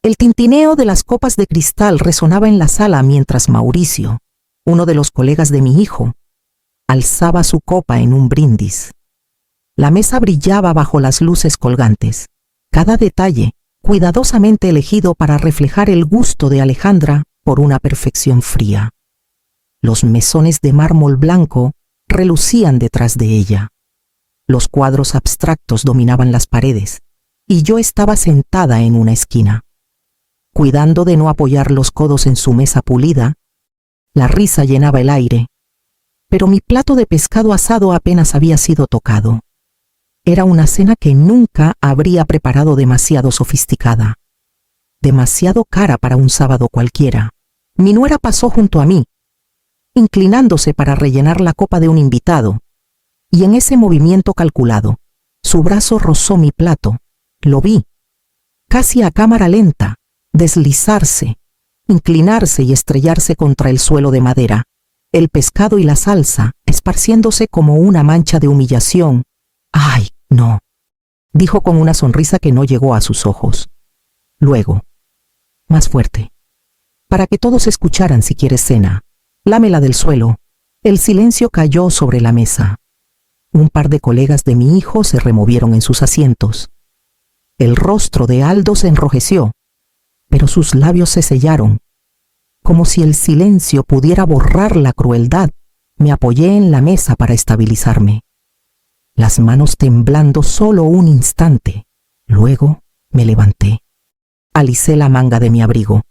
El tintineo de las copas de cristal resonaba en la sala mientras Mauricio, uno de los colegas de mi hijo, alzaba su copa en un brindis. La mesa brillaba bajo las luces colgantes, cada detalle cuidadosamente elegido para reflejar el gusto de Alejandra por una perfección fría. Los mesones de mármol blanco relucían detrás de ella. Los cuadros abstractos dominaban las paredes, y yo estaba sentada en una esquina. Cuidando de no apoyar los codos en su mesa pulida, la risa llenaba el aire, pero mi plato de pescado asado apenas había sido tocado. Era una cena que nunca habría preparado demasiado sofisticada, demasiado cara para un sábado cualquiera. Mi nuera pasó junto a mí, inclinándose para rellenar la copa de un invitado, y en ese movimiento calculado, su brazo rozó mi plato. Lo vi, casi a cámara lenta, deslizarse, inclinarse y estrellarse contra el suelo de madera, el pescado y la salsa esparciéndose como una mancha de humillación. «¡Ay, no!», dijo con una sonrisa que no llegó a sus ojos. Luego, más fuerte, «Para que todos escucharan si quieres cena, lámela del suelo». El silencio cayó sobre la mesa. Un par de colegas de mi hijo se removieron en sus asientos. El rostro de Aldo se enrojeció, pero sus labios se sellaron. Como si el silencio pudiera borrar la crueldad, me apoyé en la mesa para estabilizarme. Las manos temblando solo un instante. Luego me levanté. Alicé la manga de mi abrigo.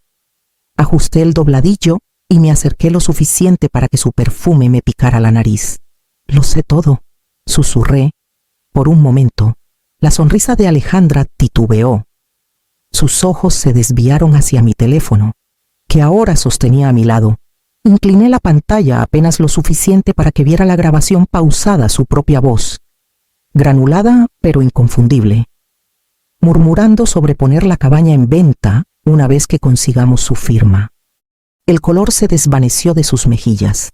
Ajusté el dobladillo y me acerqué lo suficiente para que su perfume me picara la nariz. «Lo sé todo», susurré. Por un momento, la sonrisa de Alejandra titubeó. Sus ojos se desviaron hacia mi teléfono, que ahora sostenía a mi lado. Incliné la pantalla apenas lo suficiente para que viera la grabación pausada su propia voz, granulada pero inconfundible, murmurando sobre poner la cabaña en venta una vez que consigamos su firma. El color se desvaneció de sus mejillas.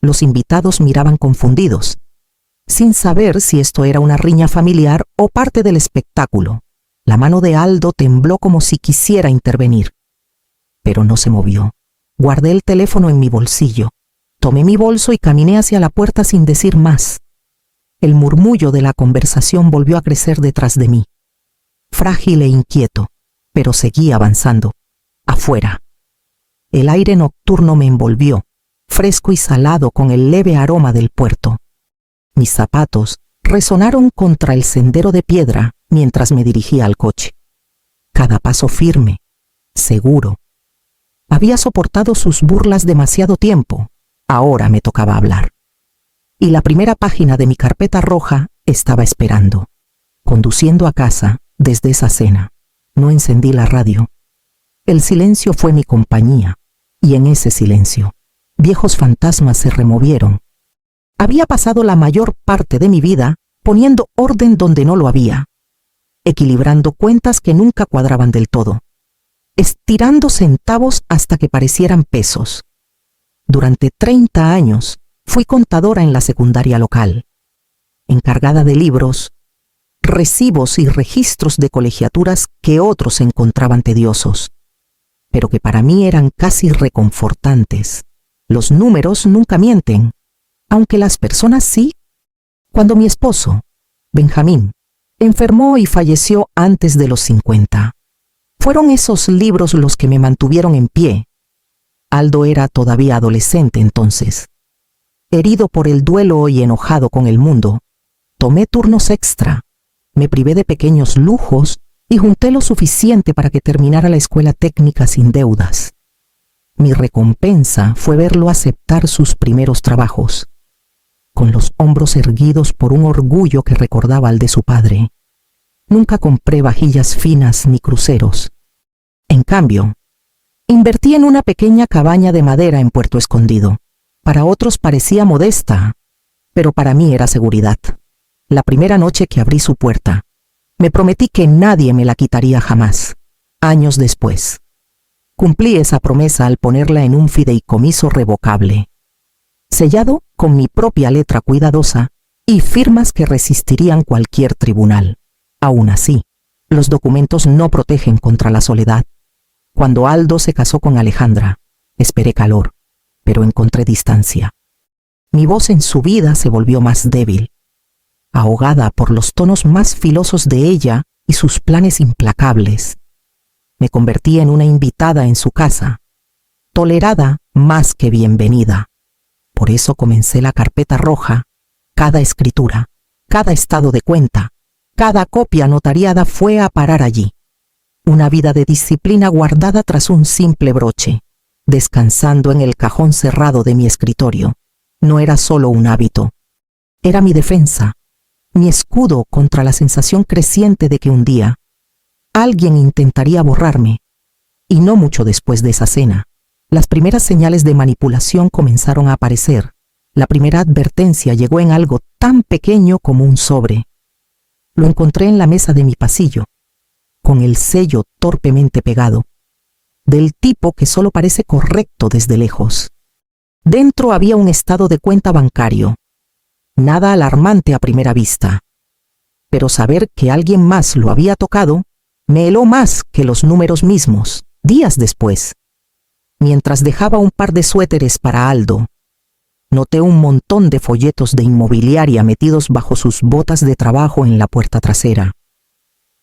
Los invitados miraban confundidos, sin saber si esto era una riña familiar o parte del espectáculo. La mano de Aldo tembló como si quisiera intervenir, pero no se movió. Guardé el teléfono en mi bolsillo, tomé mi bolso y caminé hacia la puerta sin decir más. El murmullo de la conversación volvió a crecer detrás de mí, frágil e inquieto, pero seguí avanzando. Afuera. El aire nocturno me envolvió, fresco y salado con el leve aroma del puerto. Mis zapatos resonaron contra el sendero de piedra mientras me dirigía al coche. Cada paso firme, seguro. Había soportado sus burlas demasiado tiempo. Ahora me tocaba hablar. Y la primera página de mi carpeta roja estaba esperando. Conduciendo a casa desde esa cena, no encendí la radio. El silencio fue mi compañía, y en ese silencio, viejos fantasmas se removieron. Había pasado la mayor parte de mi vida poniendo orden donde no lo había, equilibrando cuentas que nunca cuadraban del todo, estirando centavos hasta que parecieran pesos. Durante 30 años fui contadora en la secundaria local, encargada de libros, recibos y registros de colegiaturas que otros encontraban tediosos, pero que para mí eran casi reconfortantes. Los números nunca mienten, aunque las personas sí. Cuando mi esposo, Benjamín, enfermó y falleció antes de los 50, fueron esos libros los que me mantuvieron en pie. Aldo era todavía adolescente entonces. Herido por el duelo y enojado con el mundo, tomé turnos extra, me privé de pequeños lujos y junté lo suficiente para que terminara la escuela técnica sin deudas. Mi recompensa fue verlo aceptar sus primeros trabajos, con los hombros erguidos por un orgullo que recordaba al de su padre. Nunca compré vajillas finas ni cruceros. En cambio, invertí en una pequeña cabaña de madera en Puerto Escondido. Para otros parecía modesta, pero para mí era seguridad. La primera noche que abrí su puerta, me prometí que nadie me la quitaría jamás. Años después, cumplí esa promesa al ponerla en un fideicomiso revocable, sellado con mi propia letra cuidadosa y firmas que resistirían cualquier tribunal. Aún así, los documentos no protegen contra la soledad. Cuando Aldo se casó con Alejandra, esperé calor, pero encontré distancia. Mi voz en su vida se volvió más débil, ahogada por los tonos más filosos de ella y sus planes implacables. Me convertí en una invitada en su casa, tolerada más que bienvenida. Por eso comencé la carpeta roja. Cada escritura, cada estado de cuenta, cada copia notariada fue a parar allí. Una vida de disciplina guardada tras un simple broche, descansando en el cajón cerrado de mi escritorio. No era solo un hábito, era mi defensa, mi escudo contra la sensación creciente de que un día alguien intentaría borrarme. Y no mucho después de esa cena, las primeras señales de manipulación comenzaron a aparecer. La primera advertencia llegó en algo tan pequeño como un sobre. Lo encontré en la mesa de mi pasillo, con el sello torpemente pegado, del tipo que solo parece correcto desde lejos. Dentro había un estado de cuenta bancario, nada alarmante a primera vista, pero saber que alguien más lo había tocado me heló más que los números mismos. Días después, mientras dejaba un par de suéteres para Aldo, noté un montón de folletos de inmobiliaria metidos bajo sus botas de trabajo en la puerta trasera.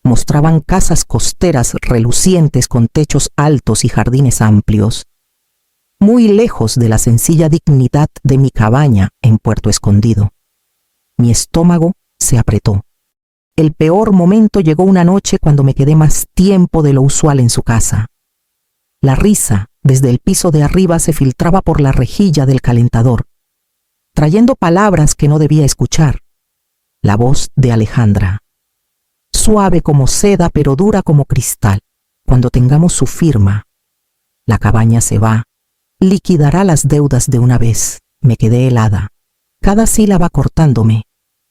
Mostraban casas costeras relucientes con techos altos y jardines amplios, muy lejos de la sencilla dignidad de mi cabaña en Puerto Escondido. Mi estómago se apretó. El peor momento llegó una noche cuando me quedé más tiempo de lo usual en su casa. La risa desde el piso de arriba se filtraba por la rejilla del calentador, trayendo palabras que no debía escuchar. La voz de Alejandra, suave como seda pero dura como cristal. Cuando tengamos su firma, la cabaña se va, liquidará las deudas de una vez. Me quedé helada, cada sílaba cortándome.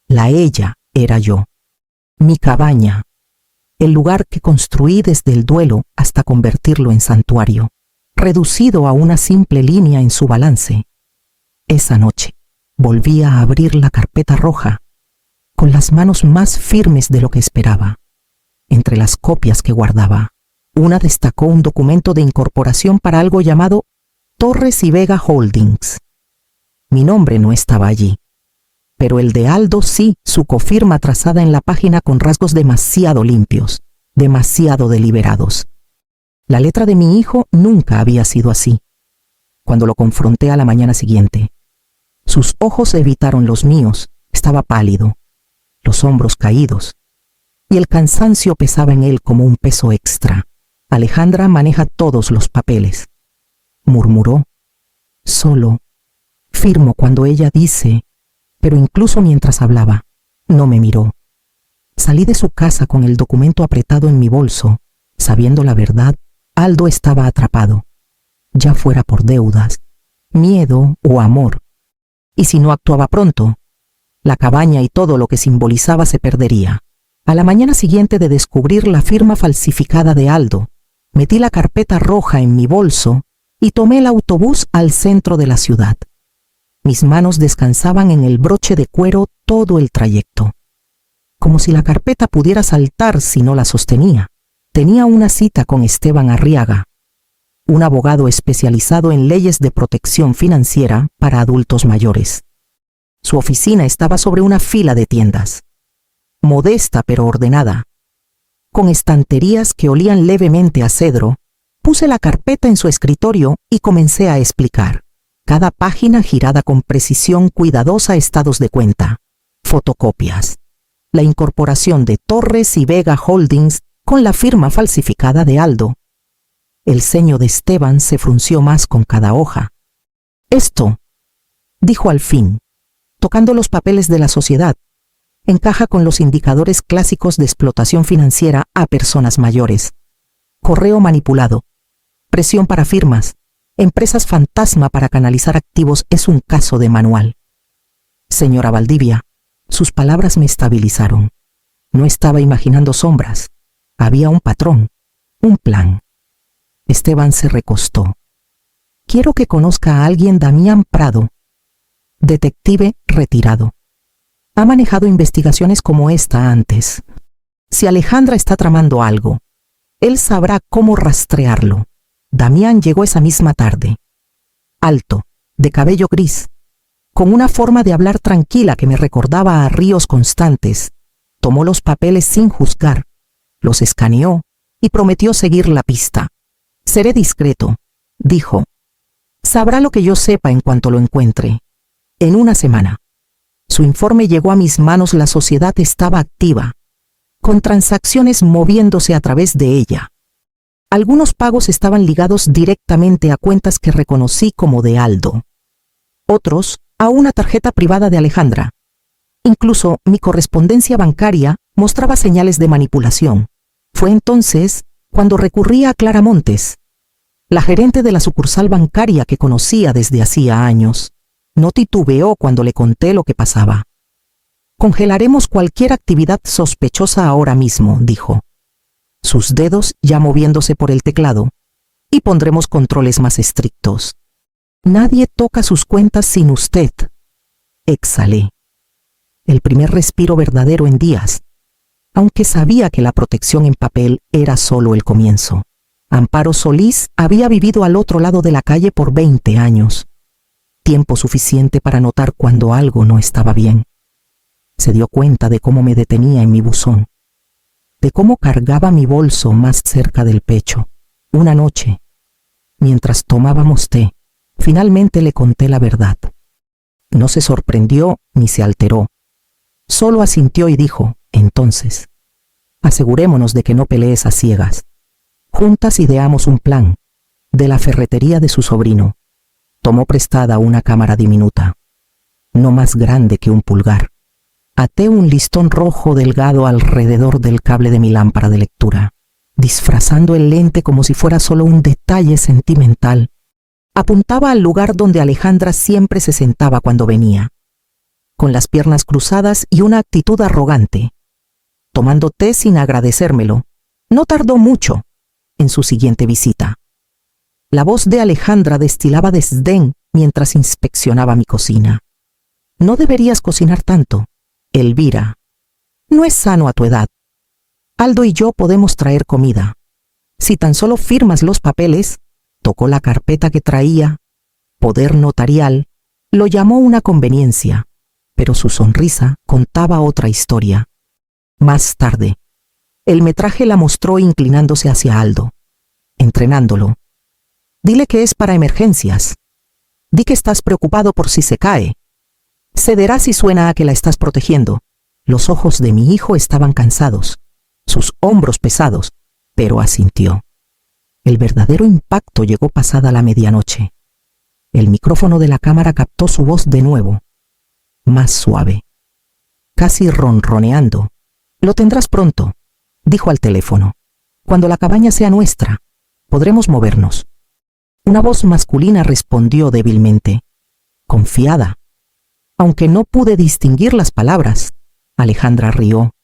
La ella era yo. Mi cabaña, el lugar que construí desde el duelo hasta convertirlo en santuario, reducido a una simple línea en su balance. Esa noche volví a abrir la carpeta roja, con las manos más firmes de lo que esperaba. Entre las copias que guardaba, una destacó un documento de incorporación para algo llamado Torres y Vega Holdings. Mi nombre no estaba allí, pero el de Aldo sí, su cofirma trazada en la página con rasgos demasiado limpios, demasiado deliberados. La letra de mi hijo nunca había sido así. Cuando lo confronté a la mañana siguiente, sus ojos evitaron los míos. Estaba pálido, los hombros caídos, y el cansancio pesaba en él como un peso extra. Alejandra maneja todos los papeles, murmuró. Solo firmo cuando ella dice, pero incluso mientras hablaba, no me miró. Salí de su casa con el documento apretado en mi bolso, sabiendo la verdad. Aldo estaba atrapado, ya fuera por deudas, miedo o amor. Y si no actuaba pronto, la cabaña y todo lo que simbolizaba se perdería. A la mañana siguiente de descubrir la firma falsificada de Aldo, metí la carpeta roja en mi bolso y tomé el autobús al centro de la ciudad. Mis manos descansaban en el broche de cuero todo el trayecto, como si la carpeta pudiera saltar si no la sostenía. Tenía una cita con Esteban Arriaga, un abogado especializado en leyes de protección financiera para adultos mayores. Su oficina estaba sobre una fila de tiendas, modesta pero ordenada, con estanterías que olían levemente a cedro. Puse la carpeta en su escritorio y comencé a explicar. Cada página girada con precisión cuidadosa, estados de cuenta, fotocopias, la incorporación de Torres y Vega Holdings con la firma falsificada de Aldo. El ceño de Esteban se frunció más con cada hoja. Esto, dijo al fin, tocando los papeles de la sociedad, encaja con los indicadores clásicos de explotación financiera a personas mayores. Correo manipulado, presión para firmas, empresas fantasma para canalizar activos. Es un caso de manual. Señora Valdivia, sus palabras me estabilizaron. No estaba imaginando sombras. Había un patrón, un plan. Esteban se recostó. Quiero que conozca a alguien, Damián Prado, detective retirado. Ha manejado investigaciones como esta antes. Si Alejandra está tramando algo, él sabrá cómo rastrearlo. Damián llegó esa misma tarde. Alto, de cabello gris, con una forma de hablar tranquila que me recordaba a ríos constantes, tomó los papeles sin juzgar, los escaneó y prometió seguir la pista. Seré discreto, dijo. Sabrá lo que yo sepa en cuanto lo encuentre. En una semana. Su informe llegó a mis manos. La sociedad estaba activa, con transacciones moviéndose a través de ella. Algunos pagos estaban ligados directamente a cuentas que reconocí como de Aldo. Otros a una tarjeta privada de Alejandra. Incluso mi correspondencia bancaria mostraba señales de manipulación. Fue entonces cuando recurrí a Clara Montes, la gerente de la sucursal bancaria que conocía desde hacía años. No titubeó cuando le conté lo que pasaba. Congelaremos cualquier actividad sospechosa ahora mismo, dijo, sus dedos ya moviéndose por el teclado, y pondremos controles más estrictos. Nadie toca sus cuentas sin usted. Exhalé. El primer respiro verdadero en días, aunque sabía que la protección en papel era solo el comienzo. Amparo Solís había vivido al otro lado de la calle por 20 años. Tiempo suficiente para notar cuando algo no estaba bien. Se dio cuenta de cómo me detenía en mi buzón, de cómo cargaba mi bolso más cerca del pecho. Una noche, mientras tomábamos té, finalmente le conté la verdad. No se sorprendió ni se alteró. Solo asintió y dijo, entonces, asegurémonos de que no pelees a ciegas. Juntas ideamos un plan. De la ferretería de su sobrino. Tomó prestada una cámara diminuta, no más grande que un pulgar. Até un listón rojo delgado alrededor del cable de mi lámpara de lectura, disfrazando el lente como si fuera solo un detalle sentimental. Apuntaba al lugar donde Alejandra siempre se sentaba cuando venía, con las piernas cruzadas y una actitud arrogante. Tomando té sin agradecérmelo, no tardó mucho en su siguiente visita. La voz de Alejandra destilaba desdén mientras inspeccionaba mi cocina. No deberías cocinar tanto, Elvira. No es sano a tu edad. Aldo y yo podemos traer comida. Si tan solo firmas los papeles, tocó la carpeta que traía, poder notarial, lo llamó una conveniencia, pero su sonrisa contaba otra historia. Más tarde, el metraje la mostró inclinándose hacia Aldo, entrenándolo. Dile que es para emergencias. Di que estás preocupado por si se cae. Cederá si suena a que la estás protegiendo. Los ojos de mi hijo estaban cansados, sus hombros pesados, pero asintió. El verdadero impacto llegó pasada la medianoche. El micrófono de la cámara captó su voz de nuevo, más suave, casi ronroneando. Lo tendrás pronto, dijo al teléfono. Cuando la cabaña sea nuestra, podremos movernos. Una voz masculina respondió débilmente, confiada. Aunque no pude distinguir las palabras, Alejandra rió.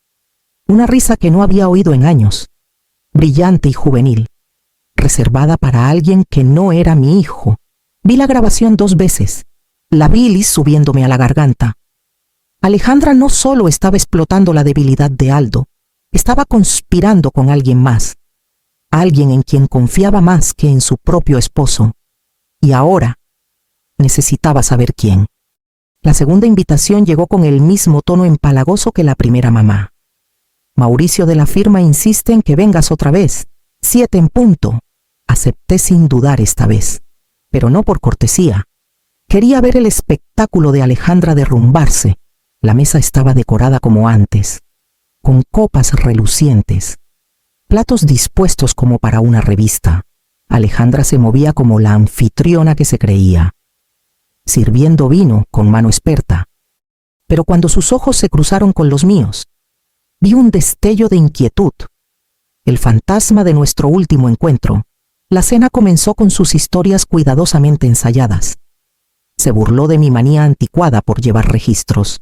Una risa que no había oído en años, brillante y juvenil, reservada para alguien que no era mi hijo. Vi la grabación 2 veces, la bilis subiéndome a la garganta. Alejandra no solo estaba explotando la debilidad de Aldo, estaba conspirando con alguien más, alguien en quien confiaba más que en su propio esposo. Y ahora necesitaba saber quién. La segunda invitación llegó con el mismo tono empalagoso que la primera mamá. Mauricio de la firma insiste en que vengas otra vez, 7 en punto. Acepté sin dudar esta vez, pero no por cortesía. Quería ver el espectáculo de Alejandra derrumbarse. La mesa estaba decorada como antes, con copas relucientes, platos dispuestos como para una revista. Alejandra se movía como la anfitriona que se creía, sirviendo vino con mano experta. Pero cuando sus ojos se cruzaron con los míos, vi un destello de inquietud, el fantasma de nuestro último encuentro. La cena comenzó con sus historias cuidadosamente ensayadas. Se burló de mi manía anticuada por llevar registros,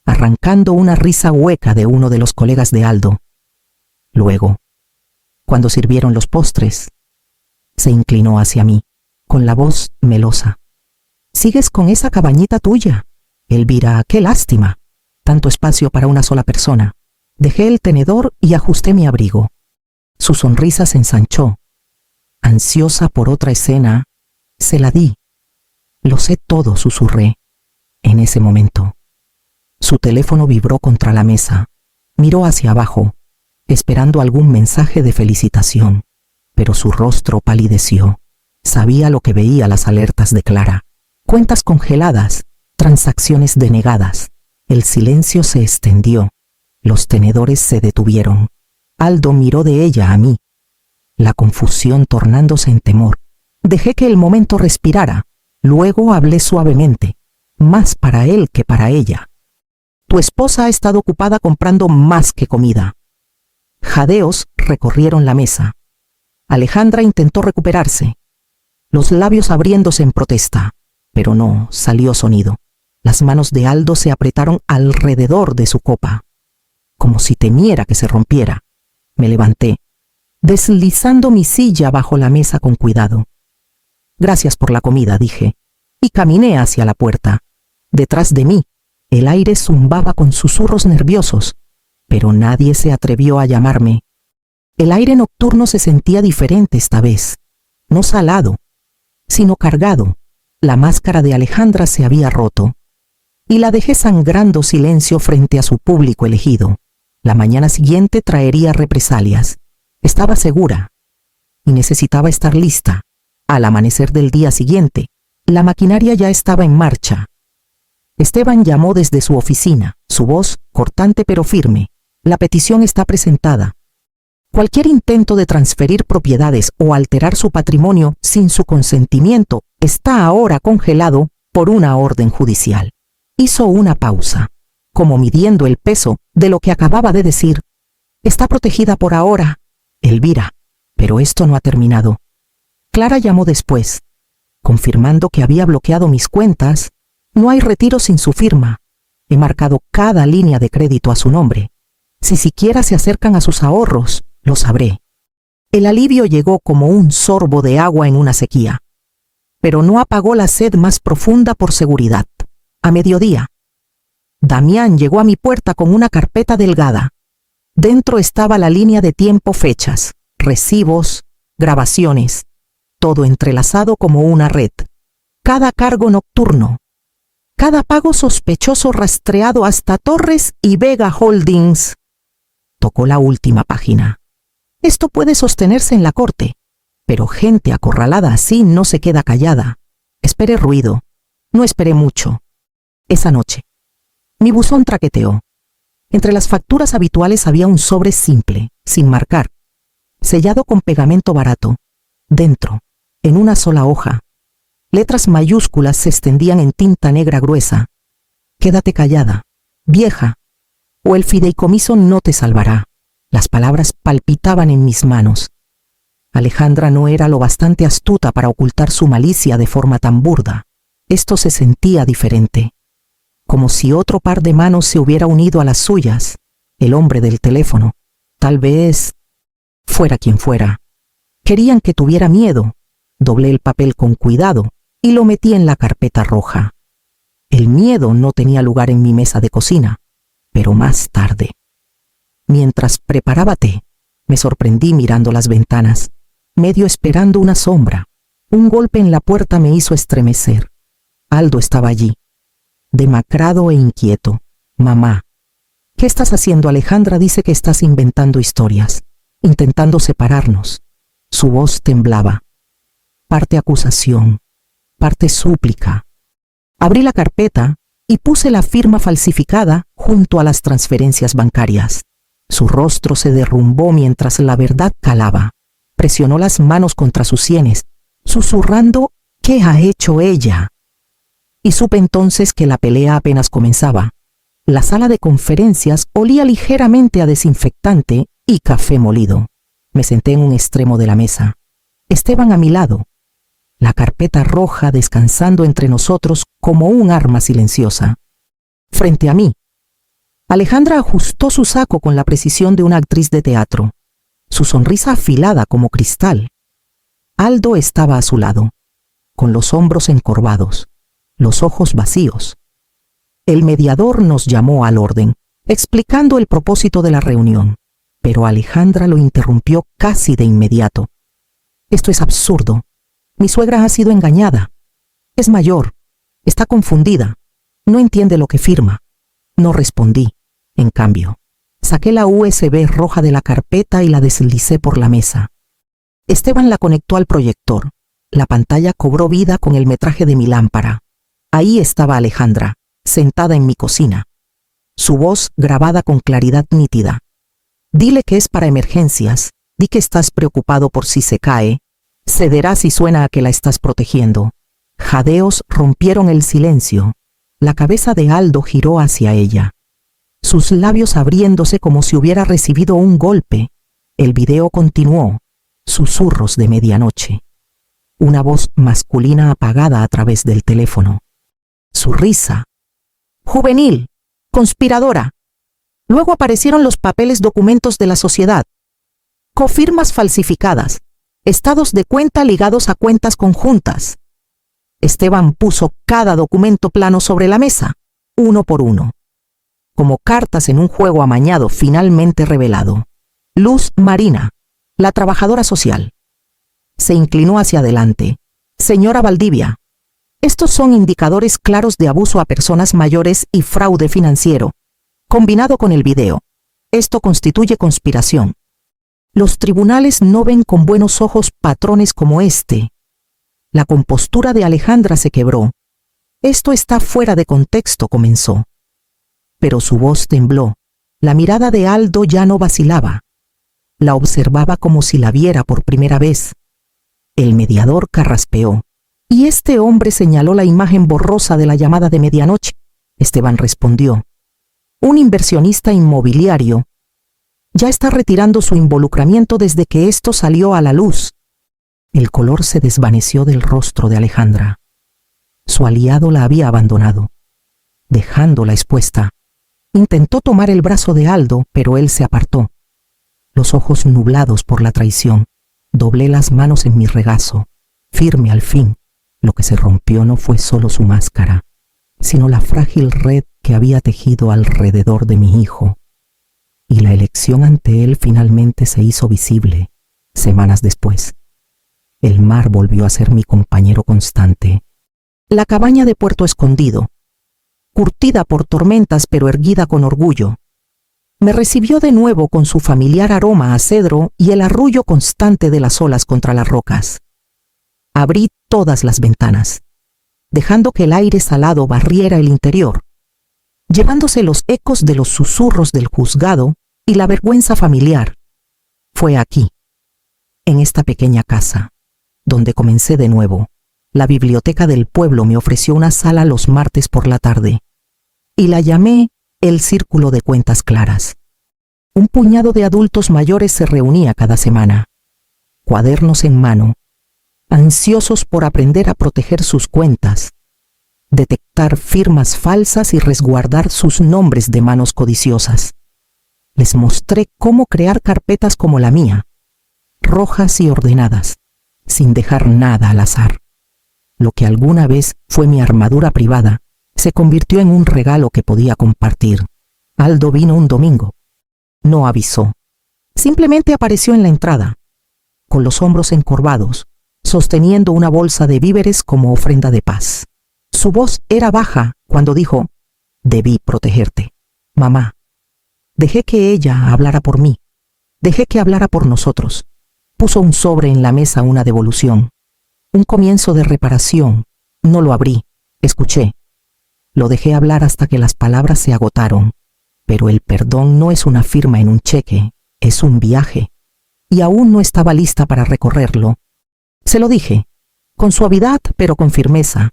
arrancando una risa hueca de uno de los colegas de Aldo. Luego, cuando sirvieron los postres, se inclinó hacia mí, con la voz melosa. ¿Sigues con esa cabañita tuya? Elvira, qué lástima. Tanto espacio para una sola persona. Dejé el tenedor y ajusté mi abrigo. Su sonrisa se ensanchó. Ansiosa por otra escena, se la di. Lo sé todo, susurré. En ese momento, su teléfono vibró contra la mesa. Miró hacia abajo, esperando algún mensaje de felicitación, pero su rostro palideció. Sabía lo que veía las alertas de Clara. Cuentas congeladas, transacciones denegadas. El silencio se extendió. Los tenedores se detuvieron. Aldo miró de ella a mí, la confusión tornándose en temor. Dejé que el momento respirara. Luego hablé suavemente, más para él que para ella. Tu esposa ha estado ocupada comprando más que comida. Jadeos recorrieron la mesa. Alejandra intentó recuperarse, los labios abriéndose en protesta, pero no salió sonido. Las manos de Aldo se apretaron alrededor de su copa, como si temiera que se rompiera. Me levanté, deslizando mi silla bajo la mesa con cuidado. Gracias por la comida, dije, y caminé hacia la puerta. Detrás de mí, el aire zumbaba con susurros nerviosos, pero nadie se atrevió a llamarme. El aire nocturno se sentía diferente esta vez, no salado, sino cargado. La máscara de Alejandra se había roto, y la dejé sangrando silencio frente a su público elegido. La mañana siguiente traería represalias. Estaba segura, y necesitaba estar lista. Al amanecer del día siguiente, la maquinaria ya estaba en marcha. Esteban llamó desde su oficina, su voz cortante pero firme. La petición está presentada. Cualquier intento de transferir propiedades o alterar su patrimonio sin su consentimiento está ahora congelado por una orden judicial. Hizo una pausa, como midiendo el peso de lo que acababa de decir. Está protegida por ahora, Elvira, pero esto no ha terminado. Clara llamó después, confirmando que había bloqueado mis cuentas. No hay retiro sin su firma. He marcado cada línea de crédito a su nombre. Si siquiera se acercan a sus ahorros, lo sabré. El alivio llegó como un sorbo de agua en una sequía, pero no apagó la sed más profunda por seguridad. A mediodía, Damián llegó a mi puerta con una carpeta delgada. Dentro estaba la línea de tiempo, fechas, recibos, grabaciones, todo entrelazado como una red. Cada cargo nocturno, cada pago sospechoso rastreado hasta Torres y Vega Holdings. Tocó la última página. Esto puede sostenerse en la corte, pero gente acorralada así no se queda callada. Esperé ruido. No esperé mucho. Esa noche, mi buzón traqueteó. Entre las facturas habituales había un sobre simple, sin marcar, sellado con pegamento barato. Dentro, en una sola hoja, letras mayúsculas se extendían en tinta negra gruesa. Quédate callada, vieja, o el fideicomiso no te salvará. Las palabras palpitaban en mis manos. Alejandra no era lo bastante astuta para ocultar su malicia de forma tan burda. Esto se sentía diferente, como si otro par de manos se hubiera unido a las suyas. El hombre del teléfono, tal vez fuera quien fuera. Querían que tuviera miedo. Doblé el papel con cuidado y lo metí en la carpeta roja. El miedo no tenía lugar en mi mesa de cocina, pero más tarde. Mientras preparaba té, me sorprendí mirando las ventanas, medio esperando una sombra. Un golpe en la puerta me hizo estremecer. Aldo estaba allí, demacrado e inquieto. Mamá, ¿qué estás haciendo? Alejandra dice que estás inventando historias, intentando separarnos. Su voz temblaba. Parte acusación, parte súplica. Abrí la carpeta y puse la firma falsificada junto a las transferencias bancarias. Su rostro se derrumbó mientras la verdad calaba. Presionó las manos contra sus sienes, susurrando, ¿qué ha hecho ella? Y supe entonces que la pelea apenas comenzaba. La sala de conferencias olía ligeramente a desinfectante y café molido. Me senté en un extremo de la mesa. Esteban a mi lado, la carpeta roja descansando entre nosotros como un arma silenciosa. Frente a mí, Alejandra ajustó su saco con la precisión de una actriz de teatro, su sonrisa afilada como cristal. Aldo estaba a su lado, con los hombros encorvados, los ojos vacíos. El mediador nos llamó al orden, explicando el propósito de la reunión, pero Alejandra lo interrumpió casi de inmediato. Esto es absurdo. Mi suegra ha sido engañada. Es mayor. Está confundida. No entiende lo que firma. No respondí. En cambio, saqué la USB roja de la carpeta y la deslicé por la mesa. Esteban la conectó al proyector. La pantalla cobró vida con el metraje de mi lámpara. Ahí estaba Alejandra, sentada en mi cocina. Su voz grabada con claridad nítida. Dile que es para emergencias. Di que estás preocupado por si se cae. Cederá si suena a que la estás protegiendo. Jadeos rompieron el silencio. La cabeza de Aldo giró hacia ella. Sus labios abriéndose como si hubiera recibido un golpe. El video continuó. Susurros de medianoche. Una voz masculina apagada a través del teléfono. Su risa. Juvenil. Conspiradora. Luego aparecieron los papeles documentos de la sociedad. Cofirmas falsificadas. Estados de cuenta ligados a cuentas conjuntas. Esteban puso cada documento plano sobre la mesa, uno por uno. Como cartas en un juego amañado finalmente revelado. Luz Marina, la trabajadora social. Se inclinó hacia adelante. Señora Valdivia, estos son indicadores claros de abuso a personas mayores y fraude financiero, combinado con el video. Esto constituye conspiración. Los tribunales no ven con buenos ojos patrones como este. La compostura de Alejandra se quebró. Esto está fuera de contexto, comenzó. Pero su voz tembló. La mirada de Aldo ya no vacilaba. La observaba como si la viera por primera vez. El mediador carraspeó. Y este hombre señaló la imagen borrosa de la llamada de medianoche. Esteban respondió. Un inversionista inmobiliario. Ya está retirando su involucramiento desde que esto salió a la luz. El color se desvaneció del rostro de Alejandra. Su aliado la había abandonado, dejándola expuesta. Intentó tomar el brazo de Aldo, pero él se apartó. Los ojos nublados por la traición, doblé las manos en mi regazo, firme al fin. Lo que se rompió no fue solo su máscara, sino la frágil red que había tejido alrededor de mi hijo. Y la elección ante él finalmente se hizo visible, semanas después. El mar volvió a ser mi compañero constante. La cabaña de Puerto Escondido, curtida por tormentas pero erguida con orgullo, me recibió de nuevo con su familiar aroma a cedro y el arrullo constante de las olas contra las rocas. Abrí todas las ventanas, dejando que el aire salado barriera el interior, llevándose los ecos de los susurros del juzgado y la vergüenza familiar. Fue aquí, en esta pequeña casa, donde comencé de nuevo. La biblioteca del pueblo me ofreció una sala los martes por la tarde, y la llamé el Círculo de Cuentas Claras. Un puñado de adultos mayores se reunía cada semana, cuadernos en mano, ansiosos por aprender a proteger sus cuentas, detectar firmas falsas y resguardar sus nombres de manos codiciosas. Les mostré cómo crear carpetas como la mía, rojas y ordenadas, sin dejar nada al azar. Lo que alguna vez fue mi armadura privada, se convirtió en un regalo que podía compartir. Aldo vino un domingo. No avisó. Simplemente apareció en la entrada, con los hombros encorvados, sosteniendo una bolsa de víveres como ofrenda de paz. Su voz era baja cuando dijo, «Debí protegerte, mamá. Dejé que ella hablara por mí. Dejé que hablara por nosotros». Puso un sobre en la mesa, una devolución. Un comienzo de reparación. No lo abrí. Escuché. Lo dejé hablar hasta que las palabras se agotaron. Pero el perdón no es una firma en un cheque, es un viaje. Y aún no estaba lista para recorrerlo. Se lo dije, con suavidad pero con firmeza.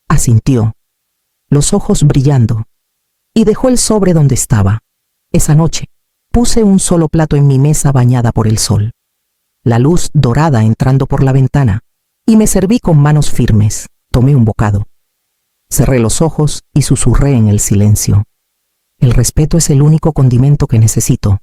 Asintió, los ojos brillando, y dejó el sobre donde estaba. Esa noche, puse un solo plato en mi mesa bañada por el sol. La luz dorada entrando por la ventana, y me serví con manos firmes. Tomé un bocado. Cerré los ojos y susurré en el silencio. El respeto es el único condimento que necesito.